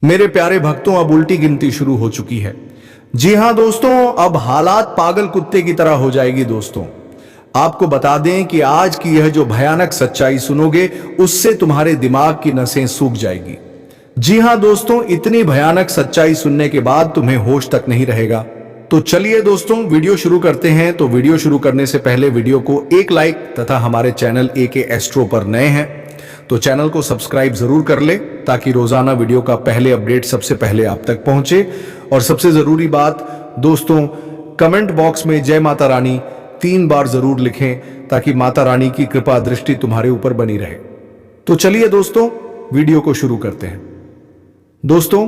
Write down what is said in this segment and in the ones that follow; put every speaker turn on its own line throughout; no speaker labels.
मेरे प्यारे भक्तों, अब उल्टी गिनती शुरू हो चुकी है। जी हां दोस्तों, अब हालात पागल कुत्ते की तरह हो जाएगी। दोस्तों, आपको बता दें कि आज की यह जो भयानक सच्चाई सुनोगे उससे तुम्हारे दिमाग की नसें सूख जाएगी। जी हां दोस्तों, इतनी भयानक सच्चाई सुनने के बाद तुम्हें होश तक नहीं रहेगा। तो चलिए दोस्तों, वीडियो शुरू करते हैं। तो वीडियो शुरू करने से पहले वीडियो को एक लाइक तथा हमारे चैनल एके एस्ट्रो पर नए हैं तो चैनल को सब्सक्राइब जरूर कर ले, ताकि रोजाना वीडियो का पहले अपडेट सबसे पहले आप तक पहुंचे। और सबसे जरूरी बात दोस्तों, कमेंट बॉक्स में जय माता रानी 3 बार जरूर लिखें, ताकि माता रानी की कृपा दृष्टि तुम्हारे ऊपर बनी रहे। तो चलिए दोस्तों, वीडियो को शुरू करते हैं। दोस्तों,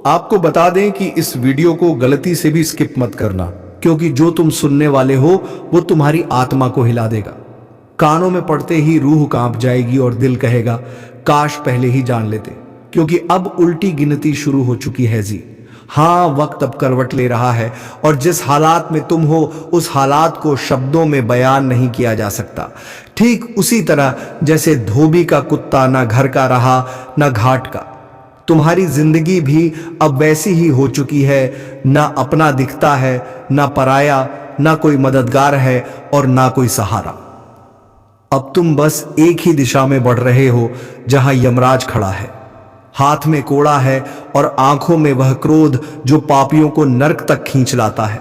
आपको बता दें कि इस वीडियो को गलती से भी स्किप मत करना, क्योंकि जो तुम सुनने वाले हो वो तुम्हारी आत्मा को हिला देगा। कानों में पड़ते ही रूह कांप जाएगी और दिल कहेगा काश पहले ही जान लेते, क्योंकि अब उल्टी गिनती शुरू हो चुकी है जी। हाँ, वक्त अब करवट ले रहा है और जिस हालात में तुम हो उस हालात को शब्दों में बयान नहीं किया जा सकता। ठीक उसी तरह जैसे धोबी का कुत्ता ना घर का रहा ना घाट का, तुम्हारी जिंदगी भी अब वैसी ही हो चुकी है। ना अपना दिखता है, ना पराया, ना कोई मददगार है और ना कोई सहारा। अब तुम बस एक ही दिशा में बढ़ रहे हो जहां यमराज खड़ा है, हाथ में कोड़ा है और आंखों में वह क्रोध जो पापियों को नरक तक खींच लाता है।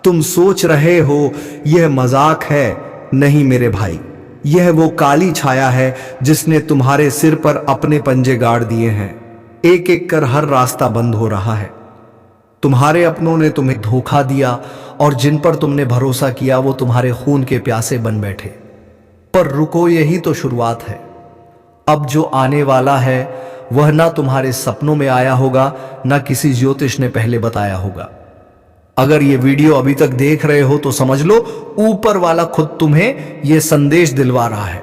तुम सोच रहे हो यह मजाक है। नहीं मेरे भाई, यह वो काली छाया है जिसने तुम्हारे सिर पर अपने पंजे गाड़ दिए हैं। एक एक कर हर रास्ता बंद हो रहा है। तुम्हारे अपनों ने तुम्हें धोखा दिया और जिन पर तुमने भरोसा किया वो तुम्हारे खून के प्यासे बन बैठे। पर रुको, यही तो शुरुआत है। अब जो आने वाला है वह ना तुम्हारे सपनों में आया होगा, ना किसी ज्योतिष ने पहले बताया होगा। अगर ये वीडियो अभी तक देख रहे हो तो समझ लो ऊपर वाला खुद तुम्हें यह संदेश दिलवा रहा है।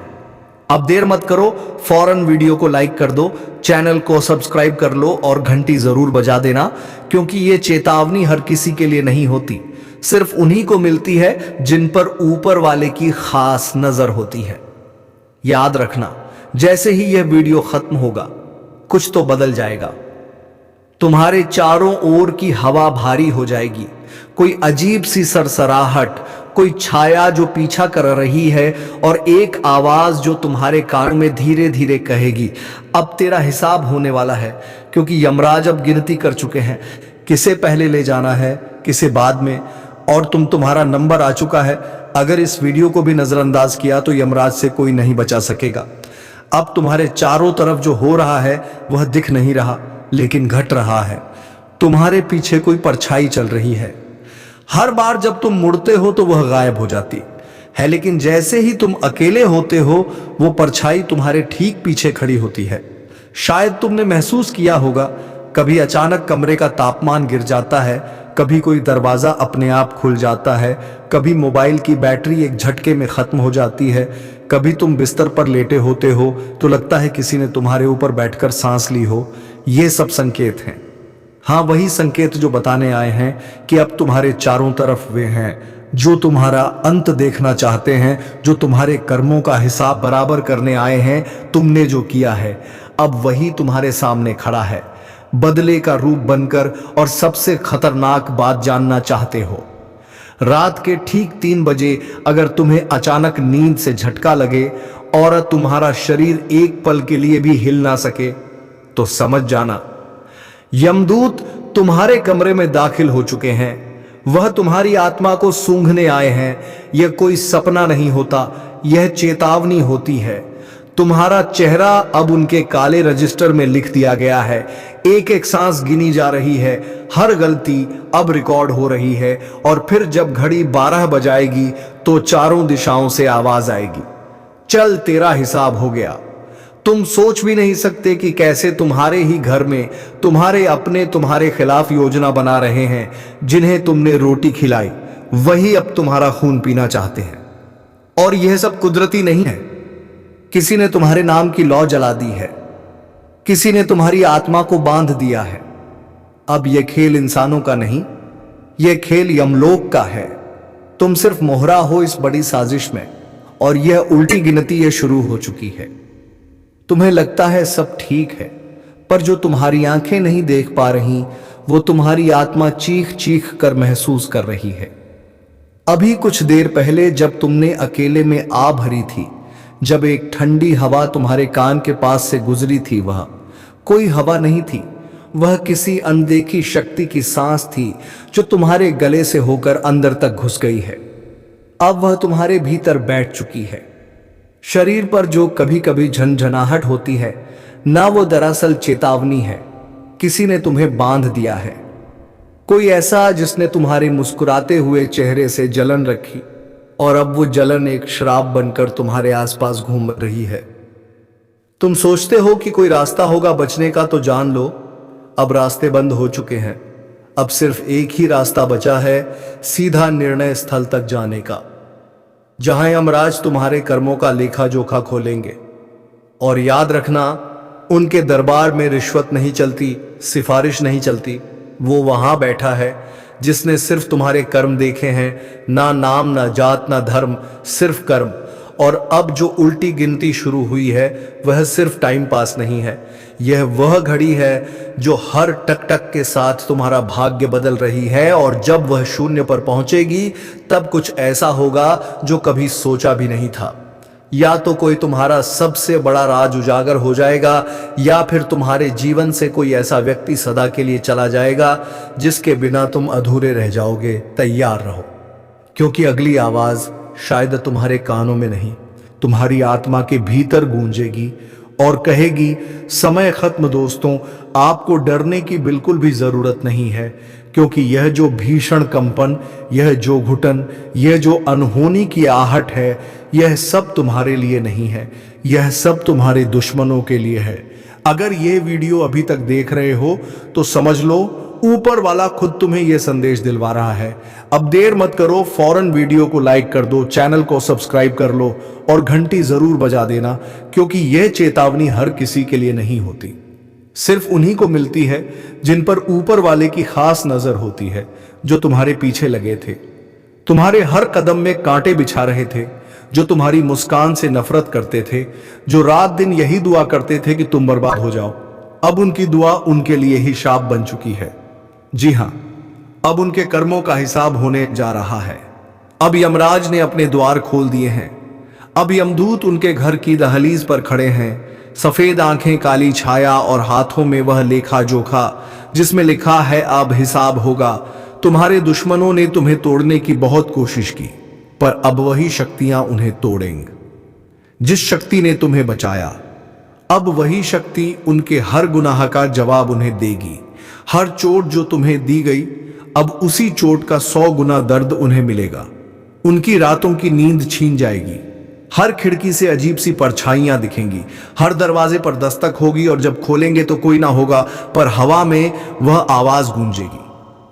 अब देर मत करो, फौरन वीडियो को लाइक कर दो, चैनल को सब्सक्राइब कर लो और घंटी जरूर बजा देना, क्योंकि ये चेतावनी हर किसी के लिए नहीं होती। सिर्फ उन्हीं को मिलती है जिन पर ऊपर वाले की खास नजर होती है। याद रखना, जैसे ही यह वीडियो खत्म होगा कुछ तो बदल जाएगा। तुम्हारे चारों ओर की हवा भारी हो जाएगी। कोई अजीब सी सरसराहट, कोई छाया जो पीछा कर रही है और एक आवाज जो तुम्हारे कान में धीरे धीरे कहेगी अब तेरा हिसाब होने वाला है, क्योंकि यमराज अब गिनती कर चुके हैं किसे पहले ले जाना है किसे बाद में, और तुम्हारा नंबर आ चुका है। अगर इस वीडियो को भी नजरअंदाज किया तो यमराज से कोई नहीं बचा सकेगा। अब तुम्हारे चारों तरफ जो हो रहा है वह दिख नहीं रहा, लेकिन घट रहा है। तुम्हारे पीछे कोई परछाई चल रही है। हर बार जब तुम मुड़ते हो तो वह गायब हो जाती है, लेकिन जैसे ही तुम अकेले होते हो वो परछाई तुम्हारे ठीक पीछे खड़ी होती है। शायद तुमने महसूस किया होगा, कभी अचानक कमरे का तापमान गिर जाता है, कभी कोई दरवाजा अपने आप खुल जाता है, कभी मोबाइल की बैटरी एक झटके में खत्म हो जाती है, कभी तुम बिस्तर पर लेटे होते हो तो लगता है किसी ने तुम्हारे ऊपर बैठकर सांस ली हो। ये सब संकेत हैं। हाँ, वही संकेत जो बताने आए हैं कि अब तुम्हारे चारों तरफ वे हैं जो तुम्हारा अंत देखना चाहते हैं, जो तुम्हारे कर्मों का हिसाब बराबर करने आए हैं। तुमने जो किया है अब वही तुम्हारे सामने खड़ा है, बदले का रूप बनकर। और सबसे खतरनाक बात जानना चाहते हो? रात के ठीक 3 बजे अगर तुम्हें अचानक नींद से झटका लगे और तुम्हारा शरीर एक पल के लिए भी हिल ना सके तो समझ जाना यमदूत तुम्हारे कमरे में दाखिल हो चुके हैं। वह तुम्हारी आत्मा को सूंघने आए हैं। यह कोई सपना नहीं होता, यह चेतावनी होती है। तुम्हारा चेहरा अब उनके काले रजिस्टर में लिख दिया गया है। एक एक सांस गिनी जा रही है, हर गलती अब रिकॉर्ड हो रही है। और फिर जब घड़ी 12 बजाएगी तो चारों दिशाओं से आवाज आएगी, चल तेरा हिसाब हो गया। तुम सोच भी नहीं सकते कि कैसे तुम्हारे ही घर में तुम्हारे अपने तुम्हारे खिलाफ योजना बना रहे हैं। जिन्हें तुमने रोटी खिलाई वही अब तुम्हारा खून पीना चाहते हैं। और यह सब कुदरती नहीं है। किसी ने तुम्हारे नाम की लौ जला दी है, किसी ने तुम्हारी आत्मा को बांध दिया है। अब यह खेल इंसानों का नहीं, यह खेल यमलोक का है। तुम सिर्फ मोहरा हो इस बड़ी साजिश में, और यह उल्टी गिनती ये शुरू हो चुकी है। तुम्हें लगता है सब ठीक है, पर जो तुम्हारी आंखें नहीं देख पा रही वो तुम्हारी आत्मा चीख चीख कर महसूस कर रही है। अभी कुछ देर पहले जब तुमने अकेले में आ भरी थी, जब एक ठंडी हवा तुम्हारे कान के पास से गुजरी थी, वह कोई हवा नहीं थी, वह किसी अनदेखी शक्ति की सांस थी जो तुम्हारे गले से होकर अंदर तक घुस गई है। अब वह तुम्हारे भीतर बैठ चुकी है। शरीर पर जो कभी कभी झनझनाहट होती है ना, वो दरअसल चेतावनी है, किसी ने तुम्हें बांध दिया है। कोई ऐसा जिसने तुम्हारे मुस्कुराते हुए चेहरे से जलन रखी और अब वो जलन एक शराब बनकर तुम्हारे आसपास घूम रही है। तुम सोचते हो कि कोई रास्ता होगा बचने का, तो जान लो अब रास्ते बंद हो चुके हैं। अब सिर्फ एक ही रास्ता बचा है, सीधा निर्णय स्थल तक जाने का, जहां यमराज तुम्हारे कर्मों का लेखा जोखा खोलेंगे। और याद रखना, उनके दरबार में रिश्वत नहीं चलती, सिफारिश नहीं चलती। वो वहां बैठा है जिसने सिर्फ तुम्हारे कर्म देखे हैं, ना नाम ना जात ना धर्म, सिर्फ कर्म। और अब जो उल्टी गिनती शुरू हुई है वह सिर्फ टाइम पास नहीं है, यह वह घड़ी है जो हर टक टक के साथ तुम्हारा भाग्य बदल रही है। और जब वह शून्य पर पहुंचेगी तब कुछ ऐसा होगा जो कभी सोचा भी नहीं था। या तो कोई तुम्हारा सबसे बड़ा राज उजागर हो जाएगा, या फिर तुम्हारे जीवन से कोई ऐसा व्यक्ति सदा के लिए चला जाएगा जिसके बिना तुम अधूरे रह जाओगे। तैयार रहो, क्योंकि अगली आवाज शायद तुम्हारे कानों में नहीं, तुम्हारी आत्मा के भीतर गूंजेगी और कहेगी, समय खत्म दोस्तों, आपको डरने की बिल्कुल भी जरूरत नहीं है, क्योंकि यह जो भीषण कंपन, यह जो घुटन, यह जो अनहोनी की आहट है, यह सब तुम्हारे लिए नहीं है, यह सब तुम्हारे दुश्मनों के लिए है। अगर यह वीडियो अभी तक देख रहे हो तो समझ लो ऊपर वाला खुद तुम्हें यह संदेश दिलवा रहा है। अब देर मत करो, फौरन वीडियो को लाइक कर दो, चैनल को सब्सक्राइब कर लो और घंटी जरूर बजा देना, क्योंकि यह चेतावनी हर किसी के लिए नहीं होती, सिर्फ उन्हीं को मिलती है जिन पर ऊपर वाले की खास नजर होती है, जो तुम्हारे पीछे लगे थे, तुम्हारे हर कदम में कांटे बिछा रहे थे, जो तुम्हारी मुस्कान से नफरत करते थे, जो रात दिन यही दुआ करते थे कि तुम बर्बाद हो जाओ। अब उनकी दुआ उनके लिए ही शाप बन चुकी है। जी हां, अब उनके कर्मों का हिसाब होने जा रहा है। अब यमराज ने अपने द्वार खोल दिए हैं। अब यमदूत उनके घर की दहलीज पर खड़े हैं, सफेद आंखें, काली छाया और हाथों में वह लेखा जोखा जिसमें लिखा है अब हिसाब होगा। तुम्हारे दुश्मनों ने तुम्हें तोड़ने की बहुत कोशिश की, पर अब वही शक्तियां उन्हें तोड़ेंगी। जिस शक्ति ने तुम्हें बचाया, अब वही शक्ति उनके हर गुनाह का जवाब उन्हें देगी। हर चोट जो तुम्हें दी गई, अब उसी चोट का 100 गुना दर्द उन्हें मिलेगा। उनकी रातों की नींद छीन जाएगी। हर खिड़की से अजीब सी परछाइयां दिखेंगी, हर दरवाजे पर दस्तक होगी और जब खोलेंगे तो कोई ना होगा, पर हवा में वह आवाज गूंजेगी,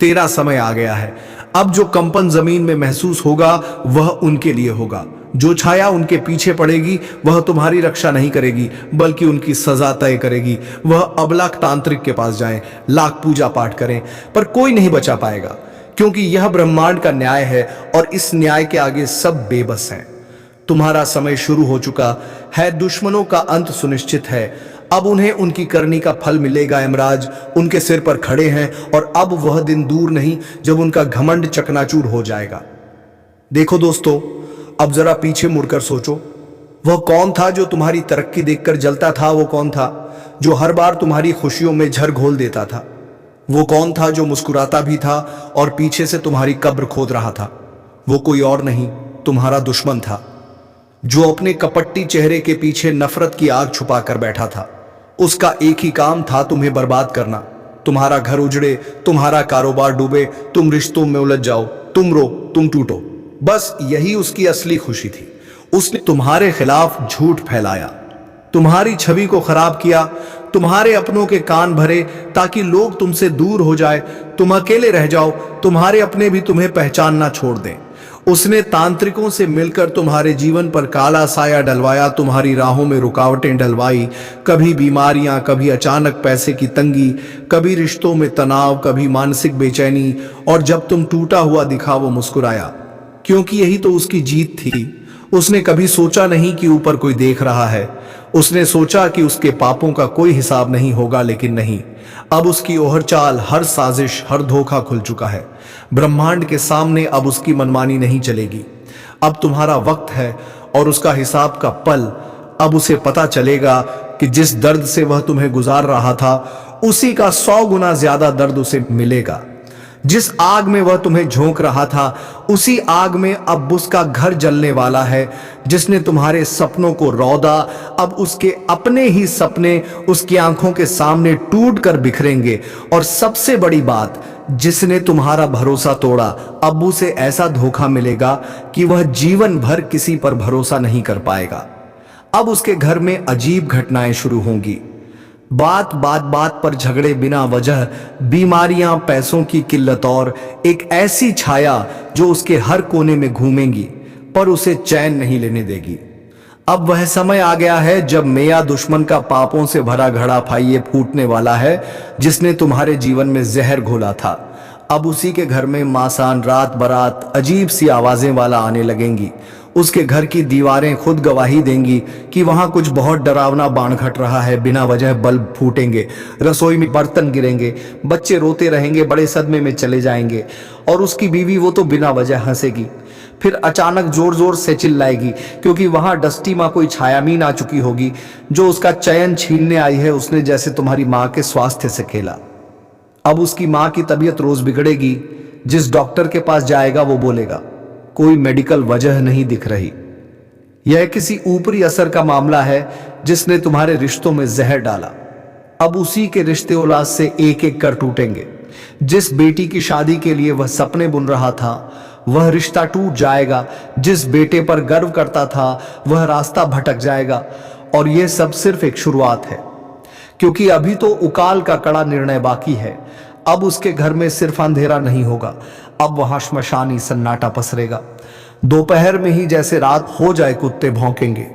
तेरा समय आ गया है। अब जो कंपन जमीन में महसूस होगा वह उनके लिए होगा। जो छाया उनके पीछे पड़ेगी वह तुम्हारी रक्षा नहीं करेगी, बल्कि उनकी सजा तय करेगी। वह अबला तांत्रिक के पास जाएं, लाख पूजा पाठ करें, पर कोई नहीं बचा पाएगा, क्योंकि यह ब्रह्मांड का न्याय है और इस न्याय के आगे सब बेबस हैं। तुम्हारा समय शुरू हो चुका है, दुश्मनों का अंत सुनिश्चित है। अब उन्हें उनकी करनी का फल मिलेगा। यमराज उनके सिर पर खड़े हैं और अब वह दिन दूर नहीं जब उनका घमंड चकनाचूर हो जाएगा। देखो दोस्तों, अब जरा पीछे मुड़कर सोचो, वह कौन था जो तुम्हारी तरक्की देखकर जलता था? वो कौन था जो हर बार तुम्हारी खुशियों में झर घोल देता था? वो कौन था जो मुस्कुराता भी था और पीछे से तुम्हारी कब्र खोद रहा था? वो कोई और नहीं, तुम्हारा दुश्मन था, जो अपने कपट्टी चेहरे के पीछे नफरत की आग छुपा कर बैठा था। उसका एक ही काम था, तुम्हें बर्बाद करना। तुम्हारा घर उजड़े, तुम्हारा कारोबार डूबे, तुम रिश्तों में उलझ जाओ, तुम रो, तुम टूटो, बस यही उसकी असली खुशी थी। उसने तुम्हारे खिलाफ झूठ फैलाया, तुम्हारी छवि को खराब किया, तुम्हारे अपनों के कान भरे ताकि लोग तुमसे दूर हो जाए, तुम अकेले रह जाओ, तुम्हारे अपने भी तुम्हें पहचानना छोड़ दें। उसने तांत्रिकों से मिलकर तुम्हारे जीवन पर काला साया डलवाया, तुम्हारी राहों में रुकावटें डलवाई, कभी बीमारियां, कभी अचानक पैसे की तंगी, कभी रिश्तों में तनाव, कभी मानसिक बेचैनी, और जब तुम टूटा हुआ दिखा वो मुस्कुराया, क्योंकि यही तो उसकी जीत थी। उसने कभी सोचा नहीं कि ऊपर कोई देख रहा है। उसने सोचा कि उसके पापों का कोई हिसाब नहीं होगा, लेकिन नहीं, अब उसकी ओहर चाल, हर साजिश, हर धोखा खुल चुका है। ब्रह्मांड के सामने अब उसकी मनमानी नहीं चलेगी। अब तुम्हारा वक्त है और उसका हिसाब का पल। अब उसे पता चलेगा कि जिस दर्द से वह तुम्हें गुजार रहा था, उसी का 100 गुना ज्यादा दर्द उसे मिलेगा। जिस आग में वह तुम्हें झोंक रहा था, उसी आग में अब उसका घर जलने वाला है। जिसने तुम्हारे सपनों को रौदा, अब उसके अपने ही सपने उसकी आंखों के सामने टूट कर बिखरेंगे। और सबसे बड़ी बात, जिसने तुम्हारा भरोसा तोड़ा, अब उसे ऐसा धोखा मिलेगा कि वह जीवन भर किसी पर भरोसा नहीं कर पाएगा। अब उसके घर में अजीब घटनाएं शुरू होंगी। बात बात पर झगड़े बिना वजह, बीमारियां, पैसों की किल्लत और एक ऐसी छाया जो उसके हर कोने में घूमेंगी पर उसे चैन नहीं लेने देगी। अब वह समय आ गया है जब मेया दुश्मन का पापों से भरा घड़ा फाइये फूटने वाला है, जिसने तुम्हारे जीवन में जहर घोला था। अब उसी के घर में मासान, रात बरात, अजीब सी आवाजें वाला आने लगेंगी। उसके घर की दीवारें खुद गवाही देंगी कि वहां कुछ बहुत डरावना बाण घट रहा है। बिना वजह बल्ब फूटेंगे, रसोई में बर्तन गिरेंगे, बच्चे रोते रहेंगे, बड़े सदमे में चले जाएंगे। और उसकी बीवी, वो तो बिना वजह हंसेगी, फिर अचानक जोर जोर से चिल्लाएगी, क्योंकि वहां डस्टी माँ कोई छायामीन आ चुकी होगी जो उसका चयन छीनने आई है। उसने जैसे तुम्हारी माँ के स्वास्थ्य से खेला। अब उसकी माँ की तबीयत रोज बिगड़ेगी। जिस डॉक्टर के पास जाएगा वो बोलेगा कोई मेडिकल वजह नहीं दिख रही। यह किसी ऊपरी असर का मामला है जिसने तुम्हारे रिश्तों में जहर डाला। अब उसी के रिश्ते औलाद से एक एक कर टूटेंगे। जिस बेटी की शादी के लिए वह सपने बुन रहा था, वह रिश्ता टूट जाएगा। जिस बेटे पर गर्व करता था, वह रास्ता भटक जाएगा। और यह सब सिर्फ एक शुरुआत है, क्योंकि अभी तो उकाल का कड़ा निर्णय बाकी है। अब उसके घर में सिर्फ अंधेरा नहीं होगा, अब वहां श्मशानी सन्नाटा पसरेगा। दोपहर में ही जैसे रात हो जाए, कुत्ते भौंकेंगे,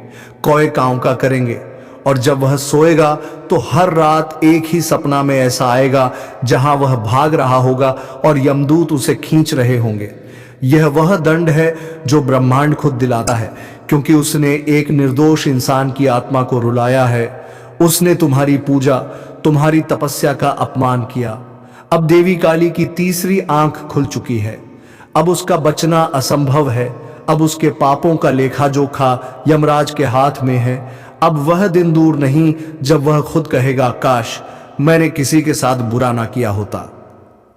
कौए काँव का करेंगे। और जब वह सोएगा तो हर रात एक ही सपना में ऐसा आएगा जहां वह भाग रहा होगा और यमदूत उसे खींच रहे होंगे। यह वह दंड है जो ब्रह्मांड खुद दिलाता है, क्योंकि उसने एक निर्दोष इंसान की आत्मा को रुलाया है। उसने तुम्हारी पूजा, तुम्हारी तपस्या का अपमान किया। अब देवी काली की तीसरी आंख खुल चुकी है। अब उसका बचना असंभव है। अब उसके पापों का लेखा जोखा यमराज के हाथ में है। अब वह दिन दूर नहीं जब वह खुद कहेगा, काश मैंने किसी के साथ बुरा ना किया होता।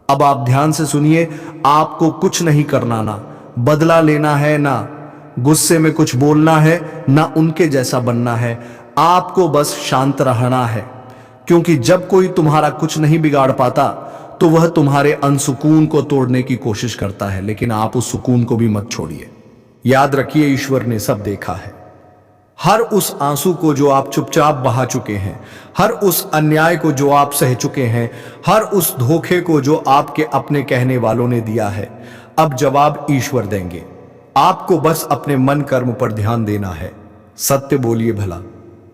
अब आप ध्यान से सुनिए, आपको कुछ नहीं करना, ना बदला लेना है, ना गुस्से में कुछ बोलना है, ना उनके जैसा बनना है। आपको बस शांत रहना है, क्योंकि जब कोई तुम्हारा कुछ नहीं बिगाड़ पाता तो वह तुम्हारे अनसुकून को तोड़ने की कोशिश करता है। लेकिन आप उस सुकून को भी मत छोड़िए। याद रखिए, ईश्वर ने सब देखा है। हर उस आंसू को जो आप चुपचाप बहा चुके हैं, हर उस अन्याय को जो आप सह चुके हैं, हर उस धोखे को जो आपके अपने कहने वालों ने दिया है, अब जवाब ईश्वर देंगे। आपको बस अपने मन कर्म पर ध्यान देना है। सत्य बोलिए भला,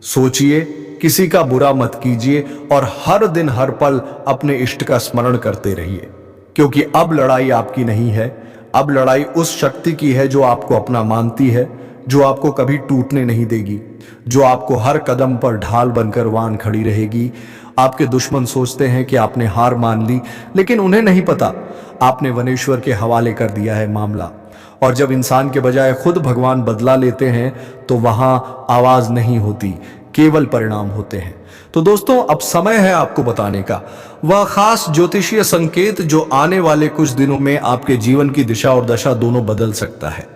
सोचिए, किसी का बुरा मत कीजिए और हर दिन हर पल अपने इष्ट का स्मरण करते रहिए, क्योंकि अब लड़ाई आपकी नहीं है। अब लड़ाई उस शक्ति की है जो आपको अपना मानती है, जो आपको कभी टूटने नहीं देगी, जो आपको हर कदम पर ढाल बनकर वान खड़ी रहेगी। आपके दुश्मन सोचते हैं कि आपने हार मान ली, लेकिन उन्हें नहीं पता आपने वनेश्वर के हवाले कर दिया है मामला। और जब इंसान के बजाय खुद भगवान बदला लेते हैं तो वहां आवाज नहीं होती, केवल परिणाम होते हैं। तो दोस्तों, अब समय है आपको बताने का वह खास ज्योतिषीय संकेत जो आने वाले कुछ दिनों में आपके जीवन की दिशा और दशा दोनों बदल सकता है।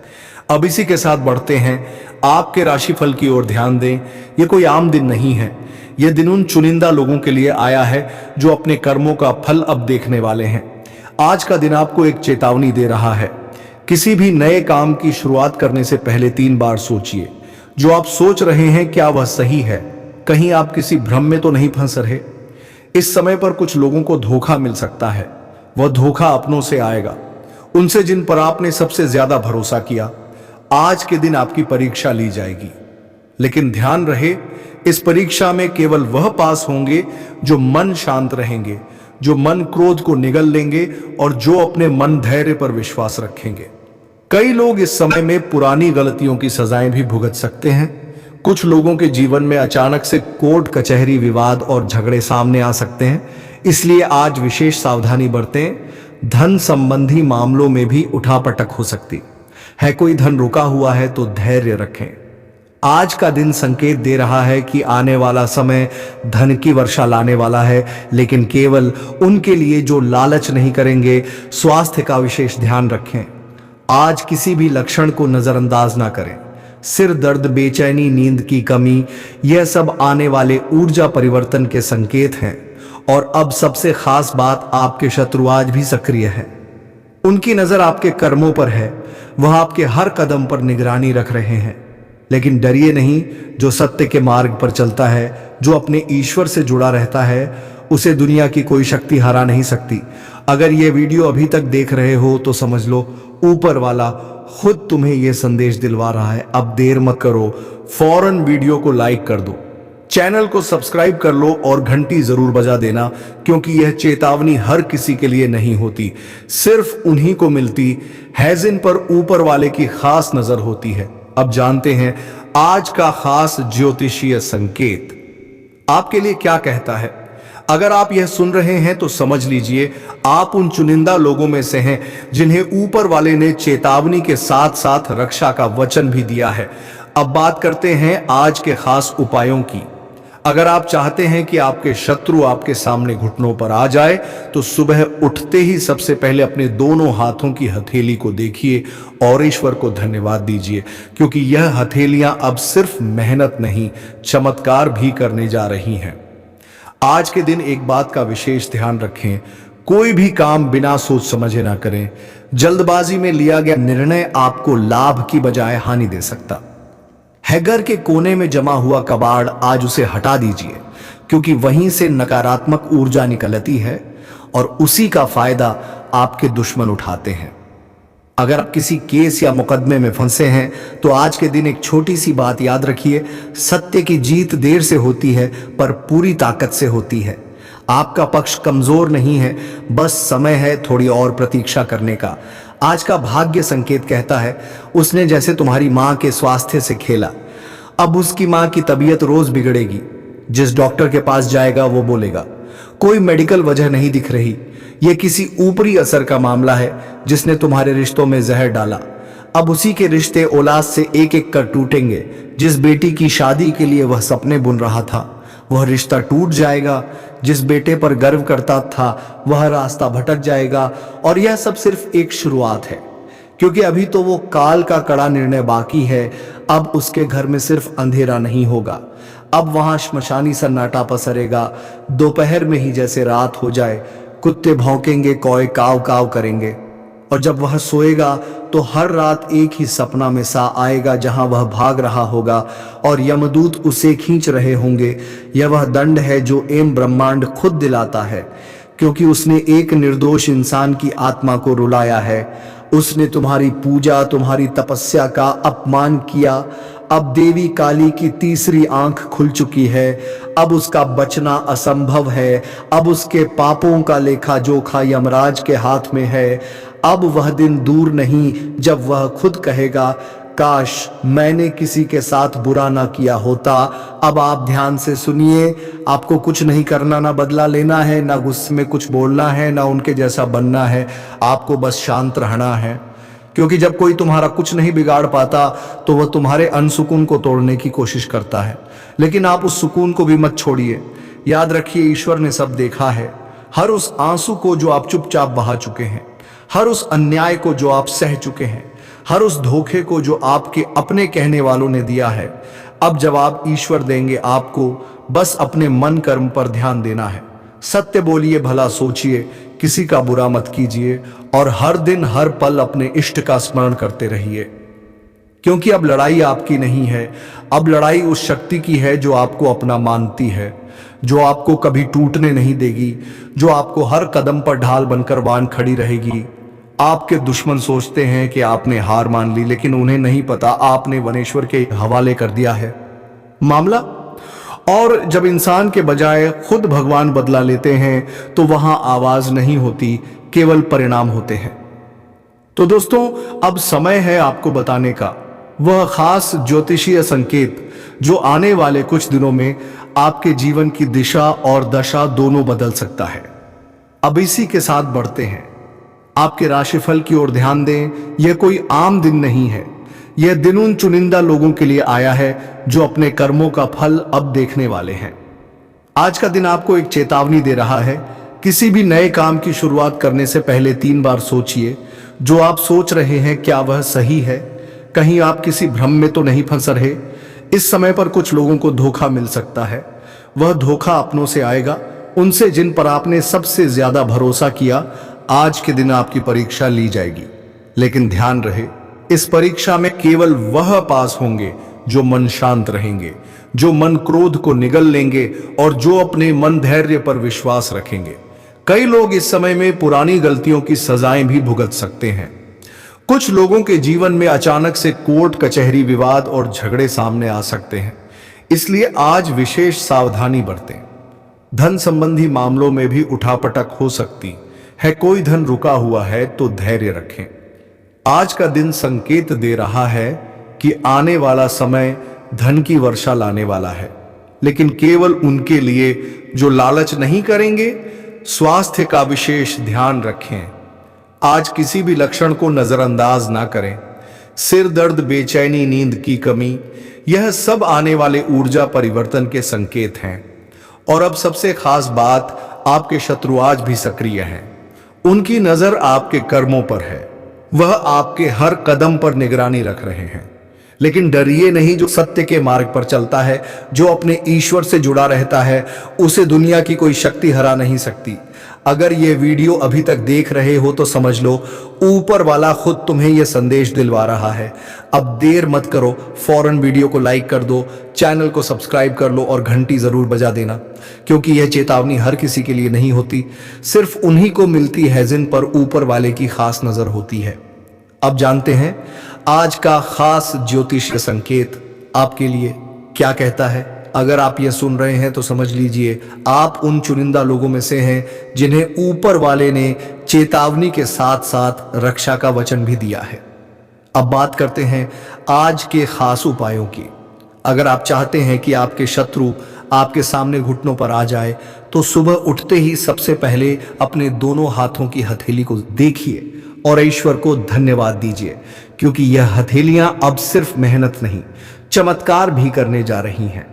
अब इसी के साथ बढ़ते हैं आपके राशिफल की ओर। ध्यान दें, यह कोई आम दिन नहीं है। यह दिन उन चुनिंदा लोगों के लिए आया है जो अपने कर्मों का फल अब देखने वाले हैं। आज का दिन आपको एक चेतावनी दे रहा है। किसी भी नए काम की शुरुआत करने से पहले 3 बार सोचिए, जो आप सोच रहे हैं क्या वह सही है? कहीं आप किसी भ्रम में तो नहीं फंस रहे? इस समय पर कुछ लोगों को धोखा मिल सकता है। वह धोखा अपनों से आएगा, उनसे जिन पर आपने सबसे ज्यादा भरोसा किया। आज के दिन आपकी परीक्षा ली जाएगी, लेकिन ध्यान रहे, इस परीक्षा में केवल वह पास होंगे जो मन शांत रहेंगे, जो मन क्रोध को निगल लेंगे और जो अपने मन धैर्य पर विश्वास रखेंगे। कई लोग इस समय में पुरानी गलतियों की सजाएं भी भुगत सकते हैं। कुछ लोगों के जीवन में अचानक से कोर्ट कचहरी विवाद और झगड़े सामने आ सकते हैं, इसलिए आज विशेष सावधानी बरतें। धन संबंधी मामलों में भी उठापटक हो सकती है। कोई धन रुका हुआ है तो धैर्य रखें। आज का दिन संकेत दे रहा है कि आने वाला समय धन की वर्षा लाने वाला है, लेकिन केवल उनके लिए जो लालच नहीं करेंगे। स्वास्थ्य का विशेष ध्यान रखें। आज किसी भी लक्षण को नजरअंदाज ना करें। सिर दर्द, बेचैनी, नींद की कमी, यह सब आने वाले ऊर्जा परिवर्तन के संकेत हैं। और अब सबसे खास बात, आपके शत्रु आज भी सक्रिय है। उनकी नजर आपके कर्मों पर है। वह आपके हर कदम पर निगरानी रख रहे हैं। लेकिन डरिए नहीं। जो सत्य के मार्ग पर चलता है, जो अपने ईश्वर से जुड़ा रहता है, उसे दुनिया की कोई शक्ति हरा नहीं सकती। अगर यह वीडियो अभी तक देख रहे हो तो समझ लो ऊपर वाला खुद तुम्हें यह संदेश दिलवा रहा है। अब देर मत करो, फौरन वीडियो को लाइक कर दो, चैनल को सब्सक्राइब कर लो और घंटी जरूर बजा देना, क्योंकि यह चेतावनी हर किसी के लिए नहीं होती, सिर्फ उन्हीं को मिलती है जिन पर ऊपर वाले की खास नजर होती है। अब जानते हैं आज का खास ज्योतिषीय संकेत आपके लिए क्या कहता है। अगर आप यह सुन रहे हैं तो समझ लीजिए आप उन चुनिंदा लोगों में से हैं जिन्हें ऊपर वाले ने चेतावनी के साथ साथ रक्षा का वचन भी दिया है। अब बात करते हैं आज के खास उपायों की। अगर आप चाहते हैं कि आपके शत्रु आपके सामने घुटनों पर आ जाए, तो सुबह उठते ही सबसे पहले अपने दोनों हाथों की हथेली को देखिए और ईश्वर को धन्यवाद दीजिए, क्योंकि यह हथेलियां अब सिर्फ मेहनत नहीं, चमत्कार भी करने जा रही हैं। आज के दिन एक बात का विशेष ध्यान रखें, कोई भी काम बिना सोच समझे ना करें। जल्दबाजी में लिया गया निर्णय आपको लाभ की बजाय हानि दे सकता है। घर के कोने में जमा हुआ कबाड़ आज उसे हटा दीजिए, क्योंकि वहीं से नकारात्मक ऊर्जा निकलती है और उसी का फायदा आपके दुश्मन उठाते हैं। अगर आप किसी केस या मुकदमे में फंसे हैं तो आज के दिन एक छोटी सी बात याद रखिए, सत्य की जीत देर से होती है पर पूरी ताकत से होती है। आपका पक्ष कमजोर नहीं है, बस समय है थोड़ी और प्रतीक्षा करने का। आज का भाग्य संकेत कहता है, उसने जैसे तुम्हारी मां के स्वास्थ्य से खेला, अब उसकी मां की तबीयत रोज बिगड़ेगी। जिस डॉक्टर के पास जाएगा वो बोलेगा कोई मेडिकल वजह नहीं दिख रही, यह किसी ऊपरी असर का मामला है जिसने तुम्हारे रिश्तों में जहर डाला। अब उसी के रिश्ते औलाद से एक एक कर टूटेंगे। जिस बेटी की शादी के लिए वह सपने बुन रहा था, वह रिश्ता टूट जाएगा। जिस बेटे पर गर्व करता था, वह रास्ता भटक जाएगा। और यह सब सिर्फ एक शुरुआत है, क्योंकि अभी तो वो काल का कड़ा निर्णय बाकी है। अब उसके घर में सिर्फ अंधेरा नहीं होगा, अब वहां श्मशानी सन्नाटा पसरेगा। दोपहर में ही जैसे रात हो जाए, कुत्ते भौंकेंगे, कौए काव काव करेंगे, और जब वह सोएगा तो हर रात एक ही सपना में सा आएगा जहां वह भाग रहा होगा और यमदूत उसे खींच रहे होंगे। यह वह दंड है जो एम ब्रह्मांड खुद दिलाता है, क्योंकि उसने एक निर्दोष इंसान की आत्मा को रुलाया है। उसने तुम्हारी पूजा, तुम्हारी तपस्या का अपमान किया। अब देवी काली की तीसरी आंख खुल चुकी है। अब उसका बचना असंभव है। अब उसके पापों का लेखा जोखा यमराज के हाथ में है। अब वह दिन दूर नहीं जब वह खुद कहेगा, काश मैंने किसी के साथ बुरा ना किया होता। अब आप ध्यान से सुनिए, आपको कुछ नहीं करना, ना बदला लेना है, ना गुस्से में कुछ बोलना है, ना उनके जैसा बनना है। आपको बस शांत रहना है, क्योंकि जब कोई तुम्हारा कुछ नहीं बिगाड़ पाता तो वह तुम्हारे अनसुकून को तोड़ने की कोशिश करता है। लेकिन आप उस सुकून को भी मत छोड़िए। याद रखिए, ईश्वर ने सब देखा है। हर उस आंसू को जो आप चुपचाप बहा चुके हैं, हर उस अन्याय को जो आप सह चुके हैं, हर उस धोखे को जो आपके अपने कहने वालों ने दिया है। अब जवाब ईश्वर देंगे आपको, बस अपने मन कर्म पर ध्यान देना है। सत्य बोलिए, भला सोचिए, किसी का बुरा मत कीजिए और हर दिन हर पल अपने इष्ट का स्मरण करते रहिए, क्योंकि अब लड़ाई आपकी नहीं है। अब लड़ाई उस शक्ति की है जो आपको अपना मानती है, जो आपको कभी टूटने नहीं देगी, जो आपको हर कदम पर ढाल बनकर बांध खड़ी रहेगी। आपके दुश्मन सोचते हैं कि आपने हार मान ली, लेकिन उन्हें नहीं पता आपने वनेश्वर के हवाले कर दिया है मामला। और जब इंसान के बजाय खुद भगवान बदला लेते हैं तो वहां आवाज नहीं होती, केवल परिणाम होते हैं। तो दोस्तों, अब समय है आपको बताने का वह खास ज्योतिषीय संकेत जो आने वाले कुछ दिनों में आपके जीवन की दिशा और दशा दोनों बदल सकता है। अब इसी के साथ बढ़ते हैं आपके राशिफल की ओर ध्यान दें। यह कोई आम दिन नहीं है, यह दिन उन चुनिंदा लोगों के लिए आया है जो अपने कर्मों का फल अब देखने वाले हैं। आज का दिन आपको एक चेतावनी दे रहा है। किसी भी नए काम की शुरुआत करने से पहले 3 बार सोचिए, जो आप सोच रहे हैं क्या वह सही है? कहीं आप किसी भ्रम में तो नहीं फंस रहे? इस समय पर कुछ लोगों को धोखा मिल सकता है। वह धोखा अपनों से आएगा, उनसे जिन पर आपने सबसे ज्यादा भरोसा किया। आज के दिन आपकी परीक्षा ली जाएगी, लेकिन ध्यान रहे, इस परीक्षा में केवल वह पास होंगे जो मन शांत रहेंगे, जो मन क्रोध को निगल लेंगे और जो अपने मन धैर्य पर विश्वास रखेंगे। कई लोग इस समय में पुरानी गलतियों की सजाएं भी भुगत सकते हैं। कुछ लोगों के जीवन में अचानक से कोर्ट कचहरी विवाद और झगड़े सामने आ सकते हैं, इसलिए आज विशेष सावधानी बरतें। धन संबंधी मामलों में भी उठापटक हो सकती है। कोई धन रुका हुआ है तो धैर्य रखें। आज का दिन संकेत दे रहा है कि आने वाला समय धन की वर्षा लाने वाला है, लेकिन केवल उनके लिए जो लालच नहीं करेंगे। स्वास्थ्य का विशेष ध्यान रखें। आज किसी भी लक्षण को नजरअंदाज ना करें। सिर दर्द, बेचैनी, नींद की कमी, यह सब आने वाले ऊर्जा परिवर्तन के संकेत हैं। और अब सबसे खास बात, आपके शत्रु आज भी सक्रिय हैं। उनकी नजर आपके कर्मों पर है। वह आपके हर कदम पर निगरानी रख रहे हैं। लेकिन डरिए नहीं, जो सत्य के मार्ग पर चलता है, जो अपने ईश्वर से जुड़ा रहता है, उसे दुनिया की कोई शक्ति हरा नहीं सकती। अगर यह वीडियो अभी तक देख रहे हो तो समझ लो, ऊपर वाला खुद तुम्हें यह संदेश दिलवा रहा है। अब देर मत करो, फौरन वीडियो को लाइक कर दो, चैनल को सब्सक्राइब कर लो और घंटी जरूर बजा देना, क्योंकि यह चेतावनी हर किसी के लिए नहीं होती। सिर्फ उन्हीं को मिलती है जिन पर ऊपर वाले की खास नजर होती है। अब जानते हैं आज का खास ज्योतिषीय संकेत आपके लिए क्या कहता है। अगर आप यह सुन रहे हैं तो समझ लीजिए, आप उन चुनिंदा लोगों में से हैं जिन्हें ऊपर वाले ने चेतावनी के साथ साथ रक्षा का वचन भी दिया है। अब बात करते हैं आज के खास उपायों की। अगर आप चाहते हैं कि आपके शत्रु आपके सामने घुटनों पर आ जाए, तो सुबह उठते ही सबसे पहले अपने दोनों हाथों की हथेली को देखिए और ईश्वर को धन्यवाद दीजिए, क्योंकि यह हथेलियां अब सिर्फ मेहनत नहीं, चमत्कार भी करने जा रही हैं।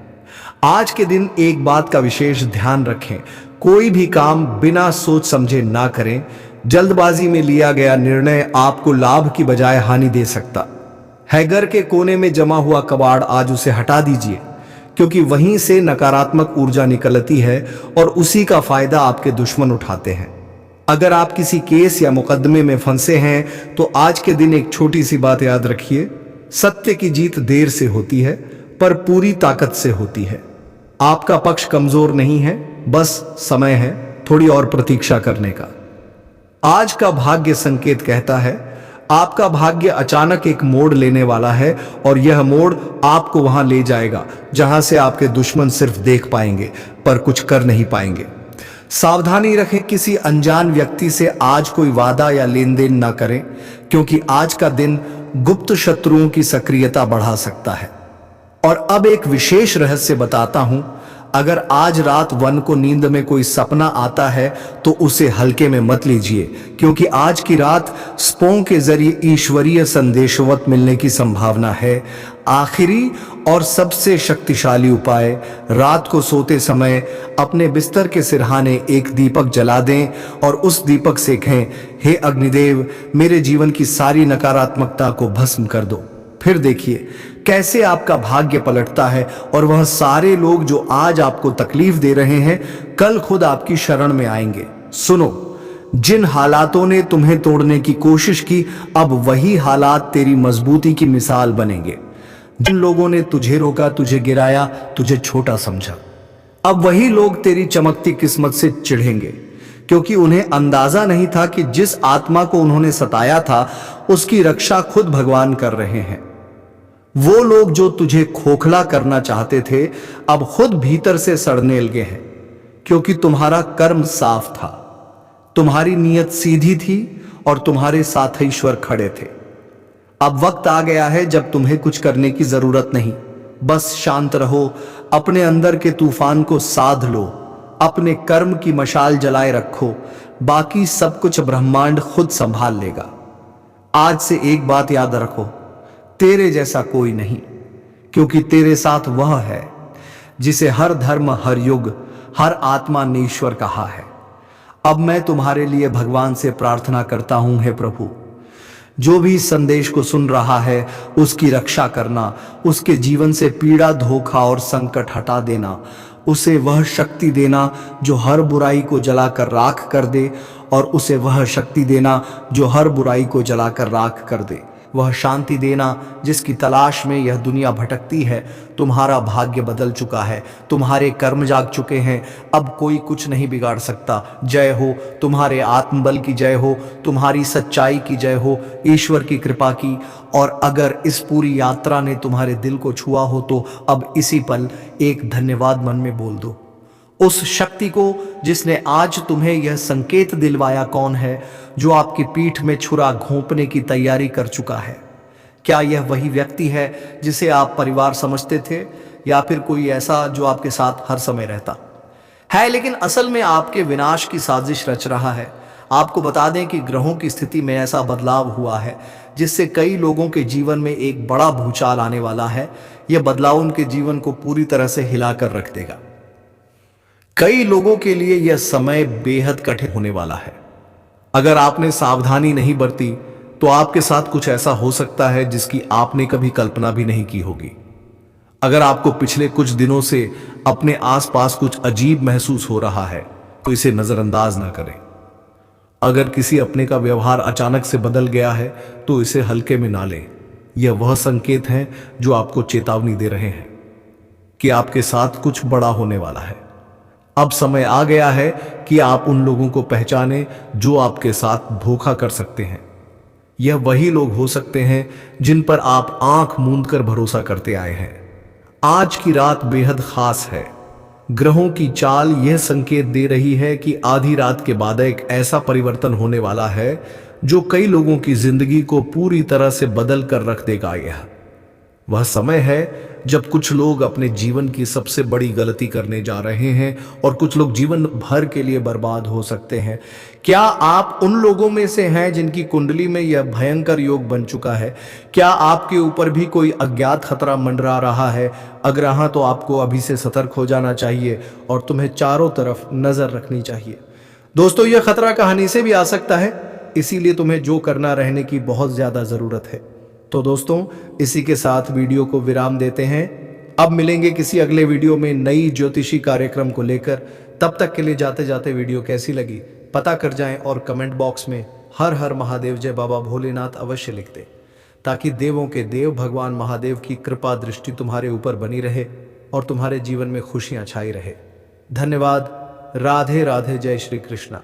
आज के दिन एक बात का विशेष ध्यान रखें, कोई भी काम बिना सोच समझे ना करें। जल्दबाजी में लिया गया निर्णय आपको लाभ की बजाय हानि दे सकता है। घर के कोने में जमा हुआ कबाड़, आज उसे हटा दीजिए, क्योंकि वहीं से नकारात्मक ऊर्जा निकलती है और उसी का फायदा आपके दुश्मन उठाते हैं। अगर आप किसी केस या मुकदमे में फंसे हैं तो आज के दिन एक छोटी सी बात याद रखिए, सत्य की जीत देर से होती है पर पूरी ताकत से होती है। आपका पक्ष कमजोर नहीं है, बस समय है थोड़ी और प्रतीक्षा करने का। आज का भाग्य संकेत कहता है आपका भाग्य अचानक एक मोड़ लेने वाला है और यह मोड़ आपको वहां ले जाएगा जहां से आपके दुश्मन सिर्फ देख पाएंगे पर कुछ कर नहीं पाएंगे। सावधानी रखें, किसी अनजान व्यक्ति से आज कोई वादा या लेन देन ना करें, क्योंकि आज का दिन गुप्त शत्रुओं की सक्रियता बढ़ा सकता है। और अब एक विशेष रहस्य बताता हूं, अगर आज रात वन को नींद में कोई सपना आता है तो उसे हल्के में मत लीजिए, क्योंकि आज की रात स्पों के जरिए ईश्वरीय संदेशवत मिलने की संभावना है। आखिरी और सबसे शक्तिशाली उपाय, रात को सोते समय अपने बिस्तर के सिरहाने एक दीपक जला दें और उस दीपक से कहें, हे अग्निदेव, मेरे जीवन की सारी नकारात्मकता को भस्म कर दो। फिर देखिए कैसे आपका भाग्य पलटता है और वह सारे लोग जो आज आपको तकलीफ दे रहे हैं कल खुद आपकी शरण में आएंगे। सुनो, जिन हालातों ने तुम्हें तोड़ने की कोशिश की, अब वही हालात तेरी मजबूती की मिसाल बनेंगे। जिन लोगों ने तुझे रोका, तुझे गिराया, तुझे छोटा समझा, अब वही लोग तेरी चमकती किस्मत से चिढ़ेंगे, क्योंकि उन्हें अंदाजा नहीं था कि जिस आत्मा को उन्होंने सताया था उसकी रक्षा खुद भगवान कर रहे हैं। वो लोग जो तुझे खोखला करना चाहते थे अब खुद भीतर से सड़ने लगे हैं, क्योंकि तुम्हारा कर्म साफ था, तुम्हारी नीयत सीधी थी और तुम्हारे साथ ईश्वर खड़े थे। अब वक्त आ गया है जब तुम्हें कुछ करने की जरूरत नहीं, बस शांत रहो, अपने अंदर के तूफान को साध लो, अपने कर्म की मशाल जलाए रखो, बाकी सब कुछ ब्रह्मांड खुद संभाल लेगा। आज से एक बात याद रखो, तेरे जैसा कोई नहीं, क्योंकि तेरे साथ वह है जिसे हर धर्म, हर युग, हर आत्मा ने ईश्वर कहा है। अब मैं तुम्हारे लिए भगवान से प्रार्थना करता हूं, हे प्रभु, जो भी इस संदेश को सुन रहा है उसकी रक्षा करना, उसके जीवन से पीड़ा, धोखा और संकट हटा देना, उसे वह शक्ति देना जो हर बुराई को जलाकर राख कर दे, और उसे वह शक्ति देना जो हर बुराई को जलाकर राख कर दे, वह शांति देना जिसकी तलाश में यह दुनिया भटकती है। तुम्हारा भाग्य बदल चुका है, तुम्हारे कर्म जाग चुके हैं, अब कोई कुछ नहीं बिगाड़ सकता। जय हो, तुम्हारे आत्मबल की जय हो, तुम्हारी सच्चाई की जय हो, ईश्वर की कृपा की। और अगर इस पूरी यात्रा ने तुम्हारे दिल को छुआ हो तो अब इसी पल एक धन्यवाद मन में बोल दो उस शक्ति को जिसने आज तुम्हें यह संकेत दिलवाया। कौन है जो आपकी पीठ में छुरा घोंपने की तैयारी कर चुका है? क्या यह वही व्यक्ति है जिसे आप परिवार समझते थे, या फिर कोई ऐसा जो आपके साथ हर समय रहता है लेकिन असल में आपके विनाश की साजिश रच रहा है? आपको बता दें कि ग्रहों की स्थिति में ऐसा बदलाव हुआ है जिससे कई लोगों के जीवन में एक बड़ा भूचाल आने वाला है। यह बदलाव उनके जीवन को पूरी तरह से हिलाकर रख देगा। कई लोगों के लिए यह समय बेहद कठिन होने वाला है। अगर आपने सावधानी नहीं बरती तो आपके साथ कुछ ऐसा हो सकता है जिसकी आपने कभी कल्पना भी नहीं की होगी। अगर आपको पिछले कुछ दिनों से अपने आसपास कुछ अजीब महसूस हो रहा है तो इसे नजरअंदाज ना करें। अगर किसी अपने का व्यवहार अचानक से बदल गया है तो इसे हल्के में ना लें। यह वह संकेत हैं जो आपको चेतावनी दे रहे हैं कि आपके साथ कुछ बड़ा होने वाला है। अब समय आ गया है कि आप उन लोगों को पहचानें जो आपके साथ धोखा कर सकते हैं। यह वही लोग हो सकते हैं जिन पर आप आंख मूंद कर भरोसा करते आए हैं। आज की रात बेहद खास है। ग्रहों की चाल यह संकेत दे रही है कि आधी रात के बाद एक ऐसा परिवर्तन होने वाला है जो कई लोगों की जिंदगी को पूरी तरह से बदल कर रख देगा। यह वह समय है जब कुछ लोग अपने जीवन की सबसे बड़ी गलती करने जा रहे हैं और कुछ लोग जीवन भर के लिए बर्बाद हो सकते हैं। क्या आप उन लोगों में से हैं जिनकी कुंडली में यह भयंकर योग बन चुका है? क्या आपके ऊपर भी कोई अज्ञात खतरा मंडरा रहा है? अगर हाँ, तो आपको अभी से सतर्क हो जाना चाहिए और तुम्हें चारों तरफ नजर रखनी चाहिए। दोस्तों, यह खतरा कहानी से भी आ सकता है, इसीलिए तुम्हें जो करना रहने की बहुत ज्यादा जरूरत है। तो दोस्तों, इसी के साथ वीडियो को विराम देते हैं। अब मिलेंगे किसी अगले वीडियो में नई ज्योतिषी कार्यक्रम को लेकर। तब तक के लिए जाते जाते वीडियो कैसी लगी पता कर जाएं और कमेंट बॉक्स में हर हर महादेव जय बाबा भोलेनाथ अवश्य लिख दें, ताकि देवों के देव भगवान महादेव की कृपा दृष्टि तुम्हारे ऊपर बनी रहे और तुम्हारे जीवन में खुशियां छाई रहे। धन्यवाद। राधे राधे। जय श्री कृष्णा।